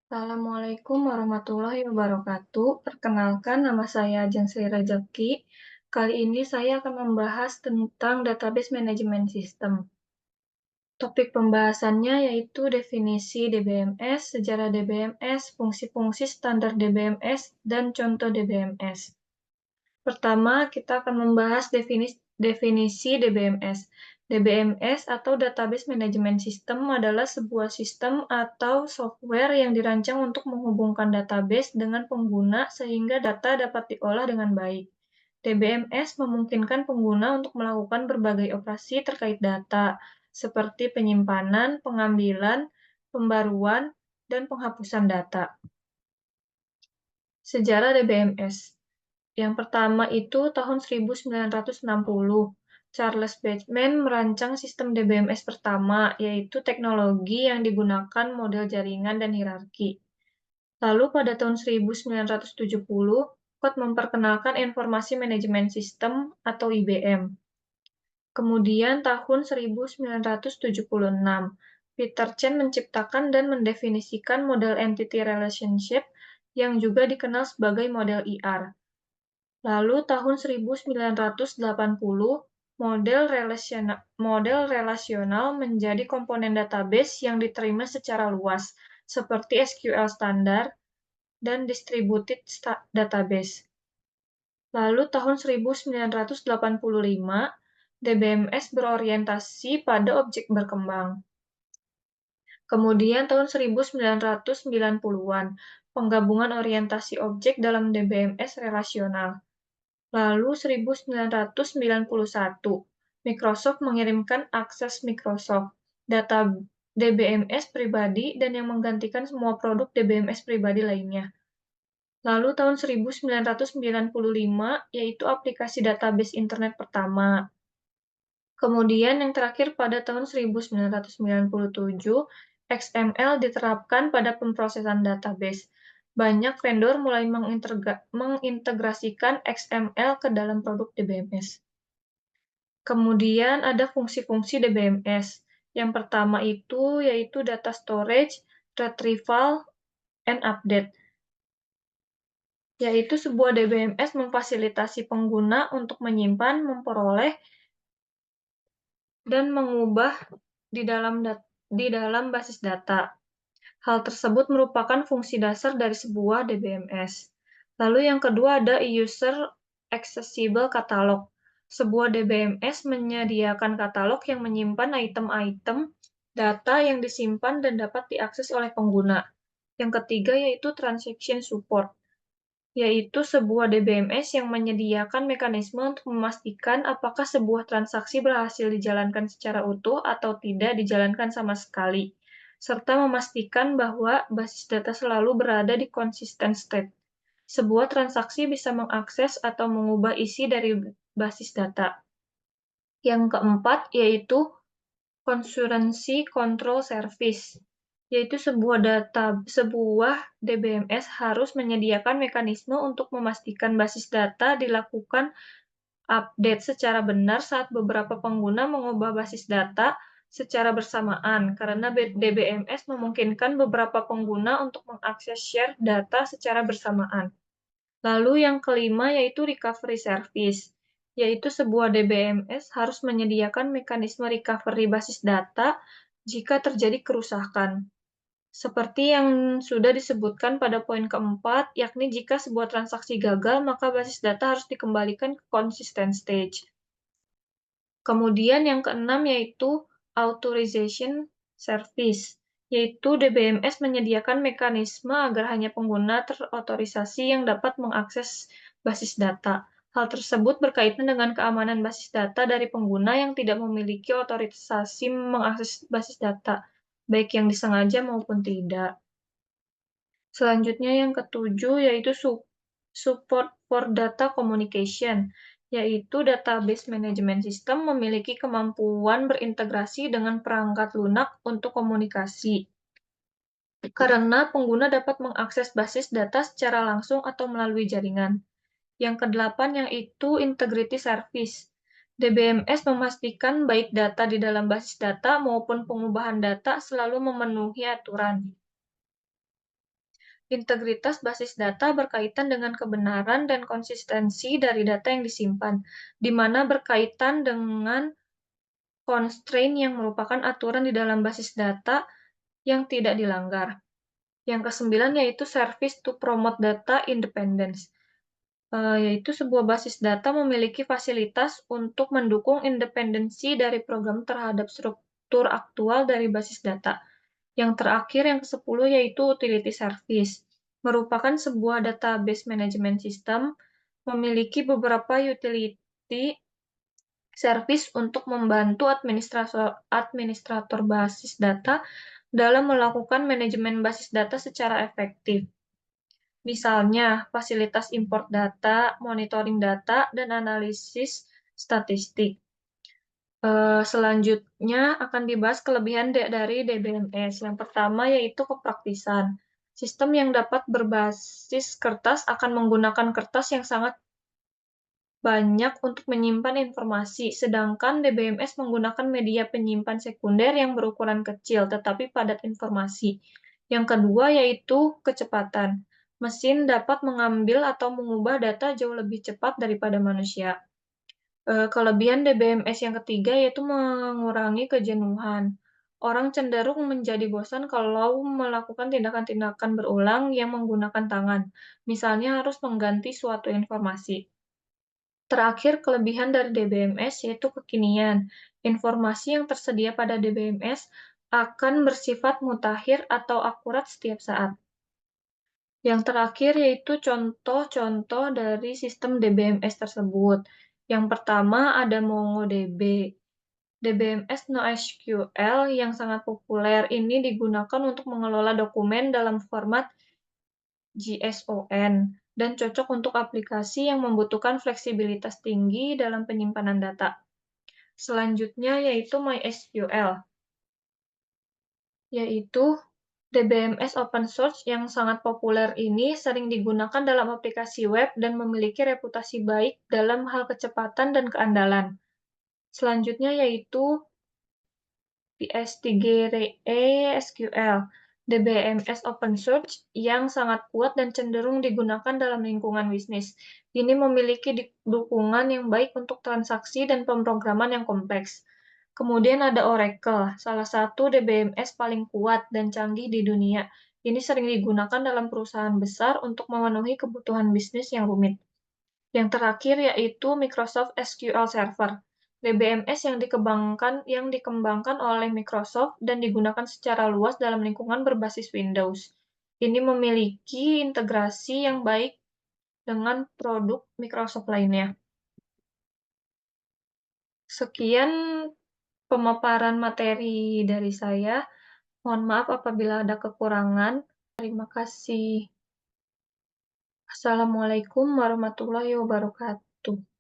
Assalamualaikum warahmatullahi wabarakatuh. Perkenalkan, nama saya Jansri Rejeki. Kali ini saya akan membahas tentang database manajemen sistem. Topik pembahasannya yaitu definisi DBMS, sejarah DBMS, fungsi-fungsi standar DBMS, dan contoh DBMS. Pertama, kita akan membahas definisi DBMS. DBMS atau Database Management System adalah sebuah sistem atau software yang dirancang untuk menghubungkan database dengan pengguna sehingga data dapat diolah dengan baik. DBMS memungkinkan pengguna untuk melakukan berbagai operasi terkait data, seperti penyimpanan, pengambilan, pembaruan, dan penghapusan data. Sejarah DBMS. Yang pertama itu tahun 1960. Charles Bateman merancang sistem DBMS pertama, yaitu teknologi yang digunakan model jaringan dan hierarki. Lalu pada tahun 1970, Code memperkenalkan Informasi Manajemen Sistem atau IBM. Kemudian tahun 1976, Peter Chen menciptakan dan mendefinisikan model Entity Relationship yang juga dikenal sebagai model ER. Lalu tahun 1980, model relasional menjadi komponen database yang diterima secara luas, seperti SQL standar dan distributed database. Lalu tahun 1985, DBMS berorientasi pada objek berkembang. Kemudian tahun 1990-an, penggabungan orientasi objek dalam DBMS relasional. Lalu 1991, Microsoft mengirimkan akses Microsoft, data DBMS pribadi dan yang menggantikan semua produk DBMS pribadi lainnya. Lalu tahun 1995, yaitu aplikasi database internet pertama. Kemudian yang terakhir pada tahun 1997, XML diterapkan pada pemrosesan database. Banyak vendor mulai mengintegrasikan XML ke dalam produk DBMS. Kemudian ada fungsi-fungsi DBMS. Yang pertama itu yaitu data storage, retrieval, and update. Yaitu sebuah DBMS memfasilitasi pengguna untuk menyimpan, memperoleh, dan mengubah di dalam basis data. Hal tersebut merupakan fungsi dasar dari sebuah DBMS. Lalu yang kedua ada User Accessible Catalog. Sebuah DBMS menyediakan katalog yang menyimpan item-item data yang disimpan dan dapat diakses oleh pengguna. Yang ketiga yaitu Transaction Support, yaitu sebuah DBMS yang menyediakan mekanisme untuk memastikan apakah sebuah transaksi berhasil dijalankan secara utuh atau tidak dijalankan sama sekali, serta memastikan bahwa basis data selalu berada di consistent state. Sebuah transaksi bisa mengakses atau mengubah isi dari basis data. Yang keempat yaitu Concurrency Control Service, yaitu sebuah DBMS harus menyediakan mekanisme untuk memastikan basis data dilakukan update secara benar saat beberapa pengguna mengubah basis data secara bersamaan, karena DBMS memungkinkan beberapa pengguna untuk mengakses share data secara bersamaan. Lalu yang kelima yaitu Recovery Service, yaitu sebuah DBMS harus menyediakan mekanisme recovery basis data jika terjadi kerusakan. Seperti yang sudah disebutkan pada poin keempat, yakni jika sebuah transaksi gagal, maka basis data harus dikembalikan ke consistent stage. Kemudian yang keenam yaitu Authorization Service, yaitu DBMS menyediakan mekanisme agar hanya pengguna terotorisasi yang dapat mengakses basis data. Hal tersebut berkaitan dengan keamanan basis data dari pengguna yang tidak memiliki otorisasi mengakses basis data, baik yang disengaja maupun tidak. Selanjutnya yang ketujuh yaitu Support for Data Communication, yaitu database management system memiliki kemampuan berintegrasi dengan perangkat lunak untuk komunikasi. Karena pengguna dapat mengakses basis data secara langsung atau melalui jaringan. Yang kedelapan yaitu Integrity Service. DBMS memastikan baik data di dalam basis data maupun pengubahan data selalu memenuhi aturan. Integritas basis data berkaitan dengan kebenaran dan konsistensi dari data yang disimpan, di mana berkaitan dengan constraint yang merupakan aturan di dalam basis data yang tidak dilanggar. Yang kesembilan yaitu service to promote data independence, yaitu sebuah basis data memiliki fasilitas untuk mendukung independensi dari program terhadap struktur aktual dari basis data. Yang terakhir, yang ke-10 yaitu utility service, merupakan sebuah database management system, memiliki beberapa utility service untuk membantu administrator basis data dalam melakukan manajemen basis data secara efektif. Misalnya, fasilitas import data, monitoring data, dan analisis statistik. Selanjutnya akan dibahas kelebihan dari DBMS. Yang pertama yaitu kepraktisan. Sistem yang dapat berbasis kertas akan menggunakan kertas yang sangat banyak untuk menyimpan informasi, sedangkan DBMS menggunakan media penyimpan sekunder yang berukuran kecil tetapi padat informasi. Yang kedua yaitu kecepatan. Mesin dapat mengambil atau mengubah data jauh lebih cepat daripada manusia. Kelebihan DBMS yang ketiga yaitu mengurangi kejenuhan. Orang cenderung menjadi bosan kalau melakukan tindakan-tindakan berulang yang menggunakan tangan, misalnya harus mengganti suatu informasi. Terakhir, kelebihan dari DBMS yaitu kekinian. Informasi yang tersedia pada DBMS akan bersifat mutakhir atau akurat setiap saat. Yang terakhir yaitu contoh-contoh dari sistem DBMS tersebut. Yang pertama ada MongoDB. DBMS NoSQL yang sangat populer ini digunakan untuk mengelola dokumen dalam format JSON dan cocok untuk aplikasi yang membutuhkan fleksibilitas tinggi dalam penyimpanan data. Selanjutnya yaitu MySQL, yaitu DBMS open source yang sangat populer ini sering digunakan dalam aplikasi web dan memiliki reputasi baik dalam hal kecepatan dan keandalan. Selanjutnya yaitu PSTGRE-SQL, DBMS open source yang sangat kuat dan cenderung digunakan dalam lingkungan bisnis. Ini memiliki dukungan yang baik untuk transaksi dan pemrograman yang kompleks. Kemudian ada Oracle, salah satu DBMS paling kuat dan canggih di dunia. Ini sering digunakan dalam perusahaan besar untuk memenuhi kebutuhan bisnis yang rumit. Yang terakhir yaitu Microsoft SQL Server, DBMS yang dikembangkan oleh Microsoft dan digunakan secara luas dalam lingkungan berbasis Windows. Ini memiliki integrasi yang baik dengan produk Microsoft lainnya. Sekian pemaparan materi dari saya. Mohon maaf apabila ada kekurangan. Terima kasih. Assalamualaikum warahmatullahi wabarakatuh.